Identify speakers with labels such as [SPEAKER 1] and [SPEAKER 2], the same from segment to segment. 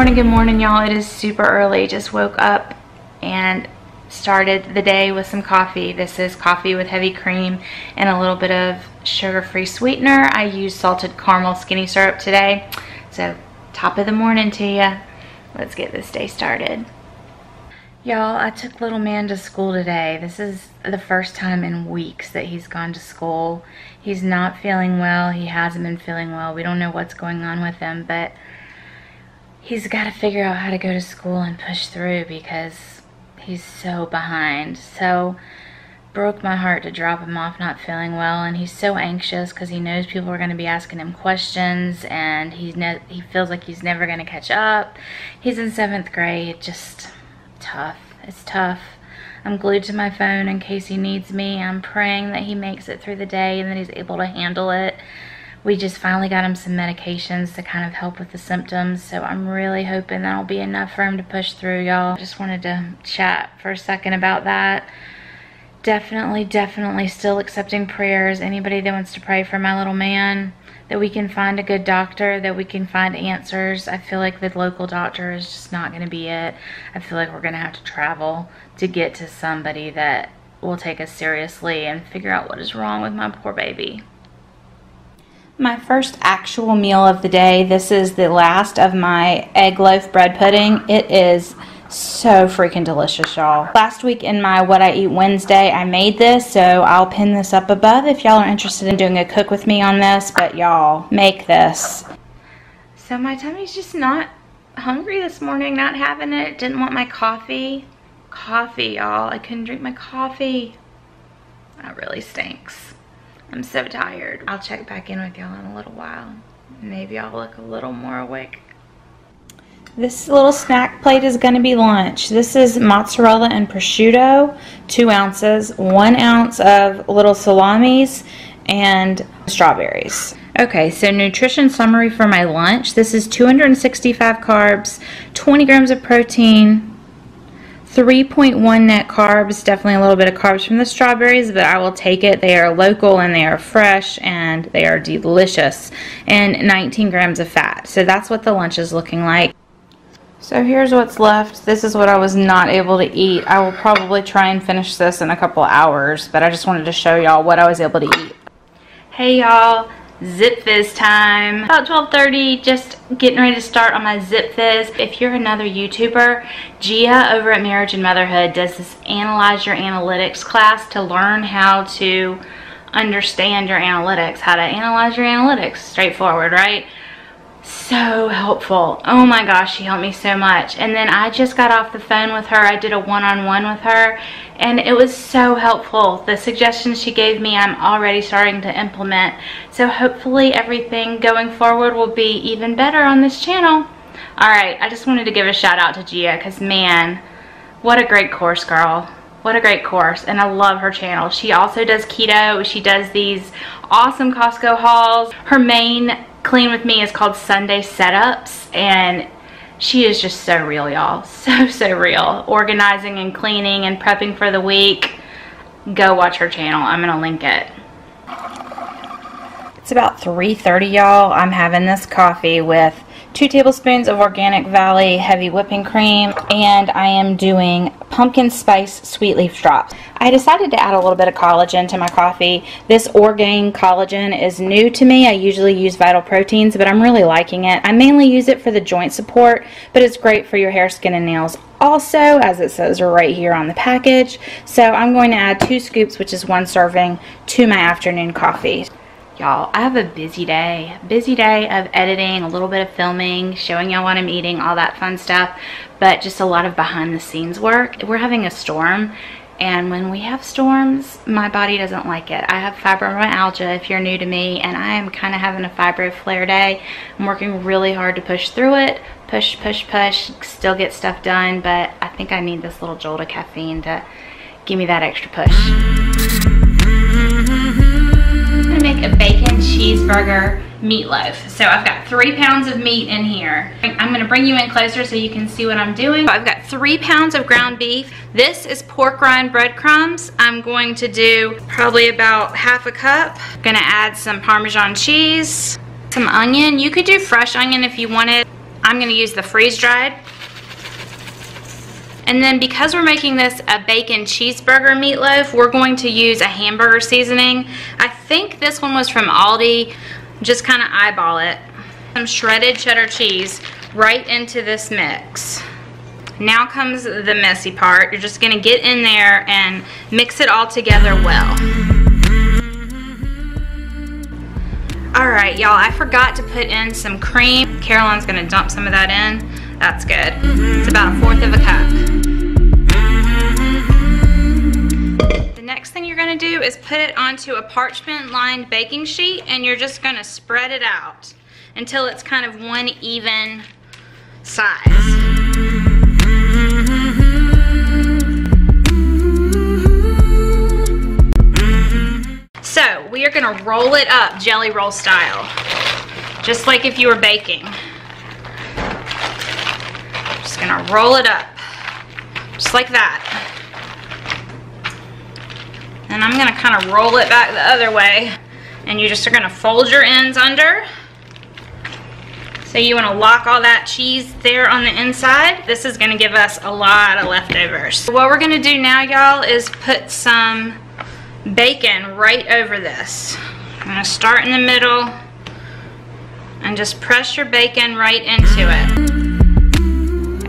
[SPEAKER 1] good morning, y'all. It is super early. Just woke up and started the day with some coffee. This is coffee with heavy cream and a little bit of sugar-free sweetener. I used salted caramel skinny syrup today. So, top of the morning to you. Let's get this day started. Y'all, I took little man to school today. This is the first time in weeks that he's gone to school. He's not feeling well. He hasn't been feeling well. We don't know what's going on with him, but he's got to figure out how to go to school and push through because he's so behind. So broke my heart to drop him off not feeling well, and he's so anxious because he knows people are going to be asking him questions, and he feels like he's never going to catch up. He's in 7th grade. Just tough. It's tough. I'm glued to my phone in case he needs me. I'm praying that he makes it through the day and that he's able to handle it. We just finally got him some medications to kind of help with the symptoms, so I'm really hoping that'll be enough for him to push through, y'all. Just wanted to chat for a second about that. Definitely still accepting prayers. Anybody that wants to pray for my little man, that we can find a good doctor, that we can find answers. I feel like the local doctor is just not going to be it. I feel like we're going to have to travel to get to somebody that will take us seriously and figure out what is wrong with my poor baby. My first actual meal of the day. This is the last of my EggLoaf bread pudding. It is so freaking delicious, y'all. Last week in my What I Eat Wednesday, I made this, so I'll pin this up above if y'all are interested in doing a cook with me on this, but y'all, make this. So my tummy's just not hungry this morning, not having it. Didn't want my coffee. Coffee, y'all. I couldn't drink my coffee. That really stinks. I'm so tired. I'll check back in with y'all in a little while. Maybe I'll look a little more awake. This little snack plate is going to be lunch. This is mozzarella and prosciutto, 2 ounces, 1 ounce of little salamis, and strawberries. Okay, so nutrition summary for my lunch. This is 265 carbs, 20 grams of protein, 3.1 net carbs, definitely a little bit of carbs from the strawberries, but I will take it. They are local and they are fresh and they are delicious, and 19 grams of fat. So that's what the lunch is looking like. So here's what's left. This is what I was not able to eat. I will probably try and finish this in a couple hours, but I just wanted to show y'all what I was able to eat. Hey y'all. Zip Fizz time. About 12:30, just getting ready to start on my Zip Fizz. If you're another YouTuber, Gia over at Marriage and Motherhood does this Analyze Your Analytics class to learn how to understand your analytics, how to analyze your analytics. Straightforward, right? So helpful. Oh my gosh, she helped me so much. And then I just got off the phone with her. I did a one-on-one with her, and it was so helpful. The suggestions she gave me, I'm already starting to implement. So hopefully everything going forward will be even better on this channel. Alright, I just wanted to give a shout out to Gia, because man, what a great course, girl. What a great course, and I love her channel. She also does keto. She does these awesome Costco hauls. Her main clean with me is called Sunday Setups, and she is just so real, y'all. So real. Organizing and cleaning and prepping for the week. Go watch her channel. I'm gonna link it. It's about 3:30, y'all. I'm having this coffee with 2 tablespoons of Organic Valley heavy whipping cream, and I am doing pumpkin spice sweet leaf drops. I decided to add a little bit of collagen to my coffee. This Orgain collagen is new to me. I usually use Vital Proteins, but I'm really liking it. I mainly use it for the joint support, but it's great for your hair, skin, and nails also, as it says right here on the package. So I'm going to add 2 scoops, which is 1 serving, to my afternoon coffee. Y'all, I have a busy day of editing, a little bit of filming, showing y'all what I'm eating, all that fun stuff, but just a lot of behind the scenes work. We're having a storm, and when we have storms, my body doesn't like it. I have fibromyalgia if you're new to me, and I am kind of having a fibro flare day. I'm working really hard to push through it, push, still get stuff done, but I think I need this little jolt of caffeine to give me that extra push. I'm gonna make a bacon cheeseburger meatloaf. So I've got 3 pounds of meat in here. I'm gonna bring you in closer so you can see what I'm doing. I've got 3 pounds of ground beef. This is pork rind breadcrumbs. I'm going to do probably about ½ a cup. I'm gonna add some Parmesan cheese, some onion. You could do fresh onion if you wanted. I'm gonna use the freeze-dried. And then because we're making this a bacon cheeseburger meatloaf, we're going to use a hamburger seasoning. I think this one was from Aldi. Just kind of eyeball it. Some shredded cheddar cheese right into this mix. Now comes the messy part. You're just gonna get in there and mix it all together well. All right, y'all, I forgot to put in some cream. Caroline's gonna dump some of that in. That's good. It's about 1/4 of a cup. The next thing you're gonna do is put it onto a parchment lined baking sheet, and you're just gonna spread it out until it's kind of one even size. So we are gonna roll it up jelly roll style, just like if you were baking. Just gonna roll it up, just like that. And I'm gonna kind of roll it back the other way, and you just are gonna fold your ends under. So you wanna lock all that cheese there on the inside. This is gonna give us a lot of leftovers. What we're gonna do now, y'all, is put some bacon right over this. I'm gonna start in the middle and just press your bacon right into it.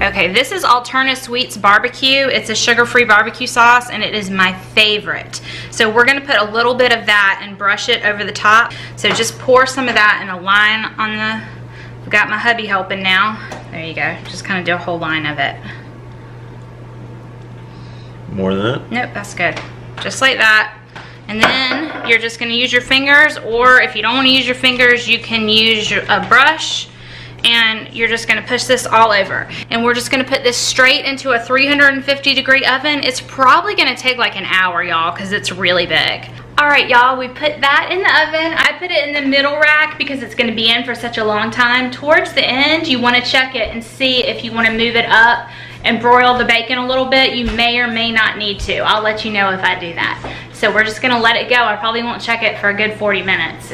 [SPEAKER 1] Okay, this is Alterna Sweets Barbecue. It's a sugar-free barbecue sauce, and it is my favorite. So we're gonna put a little bit of that and brush it over the top. So just pour some of that in a line on the, I've got my hubby helping now. There you go, just kind of do a whole line of it.
[SPEAKER 2] More than that?
[SPEAKER 1] Nope, that's good. Just like that. And then you're just gonna use your fingers, or if you don't wanna use your fingers, you can use a brush, and you're just gonna push this all over. And we're just gonna put this straight into a 350-degree oven. It's probably gonna take like an hour, y'all, because it's really big. All right, y'all, we put that in the oven. I put it in the middle rack because it's gonna be in for such a long time. Towards the end, you wanna check it and see if you wanna move it up and broil the bacon a little bit. You may or may not need to. I'll let you know if I do that. So we're just gonna let it go. I probably won't check it for a good 40 minutes.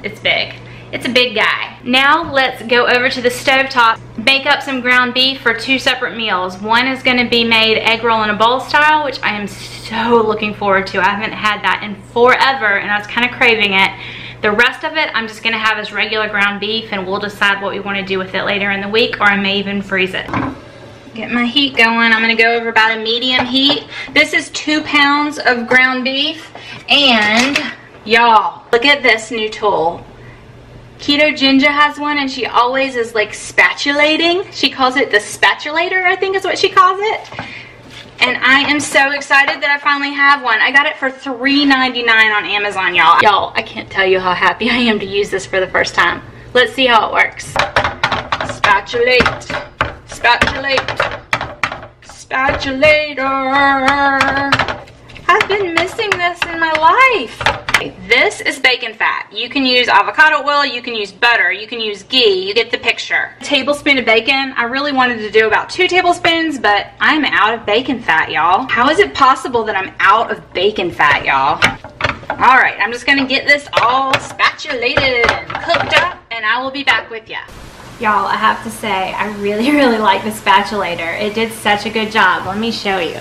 [SPEAKER 1] It's big. It's a big guy. Now let's go over to the stovetop, bake up some ground beef for 2 separate meals. One is gonna be made egg roll in a bowl style, which I am so looking forward to. I haven't had that in forever, and I was kind of craving it. The rest of it, I'm just gonna have as regular ground beef, and we'll decide what we wanna do with it later in the week, or I may even freeze it. Get my heat going. I'm gonna go over about a medium heat. This is 2 pounds of ground beef, and y'all, look at this new tool. Keto Ginger has one, and she always is like spatulating. She calls it the spatulator, I think is what she calls it. And I am so excited that I finally have one. I got it for $3.99 on Amazon, y'all. Y'all, I can't tell you how happy I am to use this for the first time. Let's see how it works. Spatulate, spatulate, spatulator. I've been missing this in my life. This is bacon fat. You can use avocado oil, you can use butter, you can use ghee, you get the picture. A tablespoon of bacon. I really wanted to do about 2 tablespoons, but I'm out of bacon fat, y'all. How is it possible that I'm out of bacon fat, y'all? All right, I'm just gonna get this all spatulated and cooked up, and I will be back with ya. Y'all, I have to say, I really, really like the spatulator. It did such a good job. Let me show you.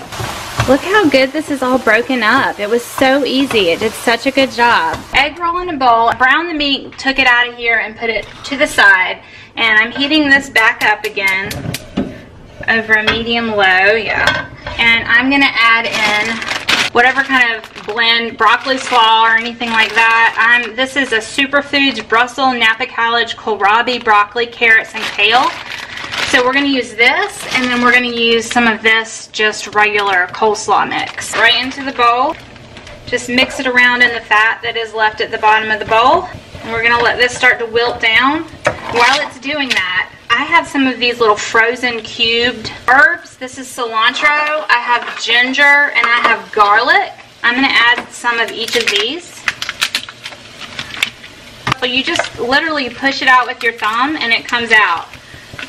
[SPEAKER 1] Look how good this is all broken up. It was so easy. It did such a good job. Egg roll in a bowl. Brown the meat, took it out of here and put it to the side. And I'm heating this back up again over a medium low, yeah. And I'm gonna add in whatever kind of blend, broccoli slaw or anything like that. This is a Superfoods Brussels Napa College kohlrabi, broccoli, carrots, and kale. So we're gonna use this, and then we're gonna use some of this just regular coleslaw mix. Right into the bowl. Just mix it around in the fat that is left at the bottom of the bowl. And we're gonna let this start to wilt down. While it's doing that, I have some of these little frozen cubed herbs. This is cilantro, I have ginger, and I have garlic. I'm gonna add some of each of these. So you just literally push it out with your thumb and it comes out.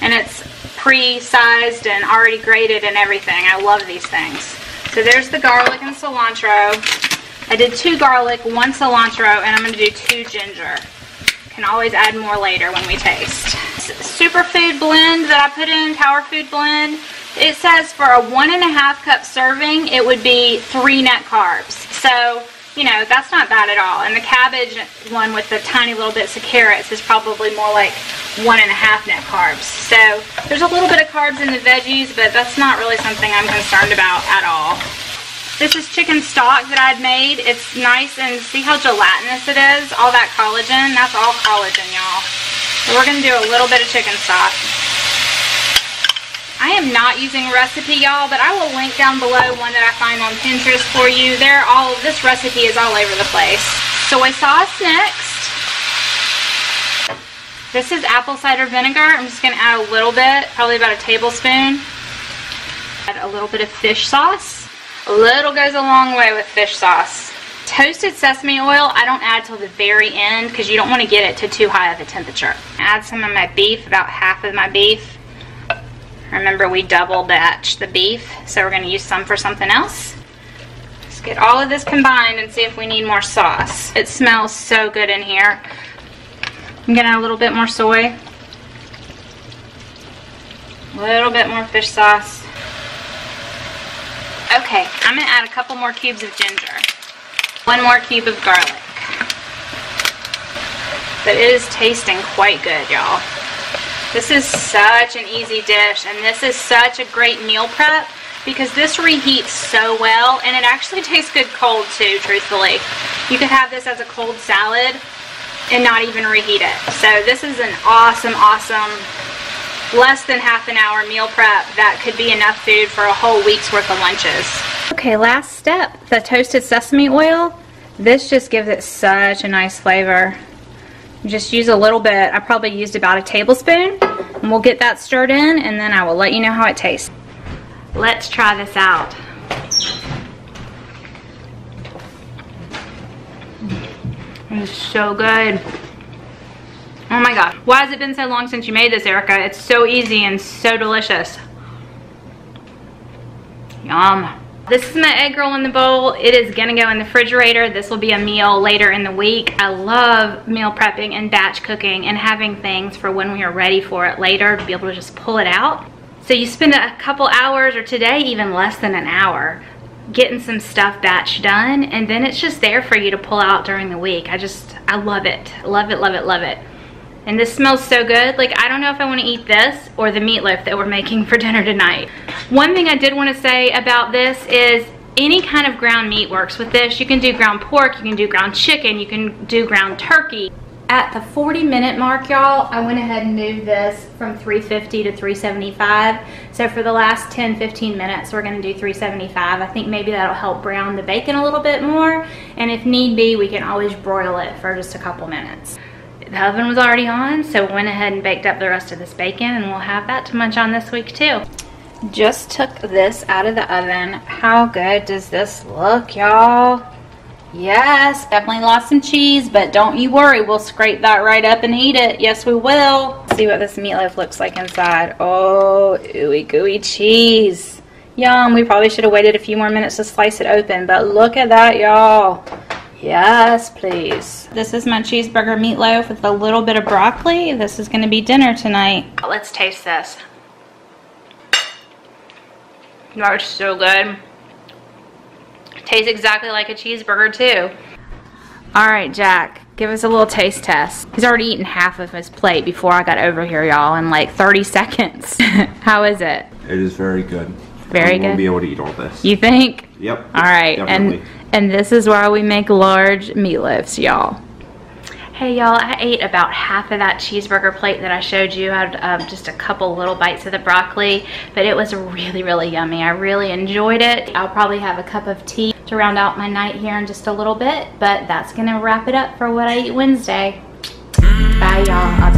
[SPEAKER 1] And it's pre-sized and already grated and everything. I love these things. So there's the garlic and cilantro. I did 2 garlic, 1 cilantro, and I'm going to do 2 ginger. Can always add more later when we taste. superfood blend that I put in, Power Food Blend, it says for a 1.5 cup serving, it would be 3 net carbs. So, you know, that's not bad at all. And the cabbage one with the tiny little bits of carrots is probably more like 1.5 net carbs. So there's a little bit of carbs in the veggies, but that's not really something I'm concerned about at all. This is chicken stock that I'd made. It's nice, and see how gelatinous it is? All that collagen, that's all collagen, y'all. So we're gonna do a little bit of chicken stock. I am not using a recipe, y'all, but I will link down below one that I find on Pinterest for you. This recipe is all over the place. Soy sauce next. This is apple cider vinegar. I'm just gonna add a little bit, probably about a tablespoon. Add a little bit of fish sauce. A little goes a long way with fish sauce. Toasted sesame oil, I don't add till the very end because you don't want to get it to too high of a temperature. Add some of my beef, about half of my beef. Remember, we double batch the beef, so we're going to use some for something else. Let's get all of this combined and see if we need more sauce. It smells so good in here. I'm going to add a little bit more soy. A little bit more fish sauce. Okay, I'm going to add a couple more cubes of ginger. 1 more cube of garlic. But it is tasting quite good, y'all. This is such an easy dish, and this is such a great meal prep because this reheats so well, and it actually tastes good cold too, truthfully. You could have this as a cold salad and not even reheat it. So this is an awesome, awesome less than half an hour meal prep that could be enough food for a whole week's worth of lunches. Okay, last step, the toasted sesame oil. This just gives it such a nice flavor. Just use a little bit. I probably used about a tablespoon, and we'll get that stirred in, and then I will let you know how it tastes. Let's try this out. It's so good. Oh my god. Why has it been so long since you made this, Erica? It's so easy and so delicious. Yum. This is my egg roll in the bowl. It is gonna go in the refrigerator. This will be a meal later in the week. I love meal prepping and batch cooking and having things for when we are ready for it later to be able to just pull it out. So you spend a couple hours, or today even less than an hour, getting some stuff batch done, and then it's just there for you to pull out during the week. I love it. Love it, love it, love it. And this smells so good. Like, I don't know if I want to eat this or the meatloaf that we're making for dinner tonight. One thing I did want to say about this is any kind of ground meat works with this. You can do ground pork, you can do ground chicken, you can do ground turkey. At the 40-minute mark, y'all, I went ahead and moved this from 350 to 375. So for the last 10-15 minutes, we're gonna do 375. I think maybe that'll help brown the bacon a little bit more. And if need be, we can always broil it for just a couple minutes. The oven was already on, so went ahead and baked up the rest of this bacon, and we'll have that to munch on this week too. Just took this out of the oven. How good does this look, y'all? Yes, definitely lost some cheese, but don't you worry, we'll scrape that right up and eat it. Yes, we will. See what this meatloaf looks like inside. Oh, ooey gooey cheese. Yum, we probably should have waited a few more minutes to slice it open, but look at that, y'all. Yes, please. This is my cheeseburger meatloaf with a little bit of broccoli. This is gonna be dinner tonight. Let's taste this. That's so good. Tastes exactly like a cheeseburger too. All right, Jack, give us a little taste test. He's already eaten half of his plate before I got over here, y'all, in like 30 seconds. How is it?
[SPEAKER 2] It is very good.
[SPEAKER 1] Very good.
[SPEAKER 2] I won't be able to eat all this.
[SPEAKER 1] You think?
[SPEAKER 2] Yep.
[SPEAKER 1] All right,
[SPEAKER 2] definitely.
[SPEAKER 1] and this is why we make large meatloafs, y'all. Hey y'all, I ate about half of that cheeseburger plate that I showed you. I had just a couple little bites of the broccoli, but it was really, really yummy. I really enjoyed it. I'll probably have a cup of tea to round out my night here in just a little bit, but that's gonna wrap it up for What I Eat Wednesday. Bye y'all.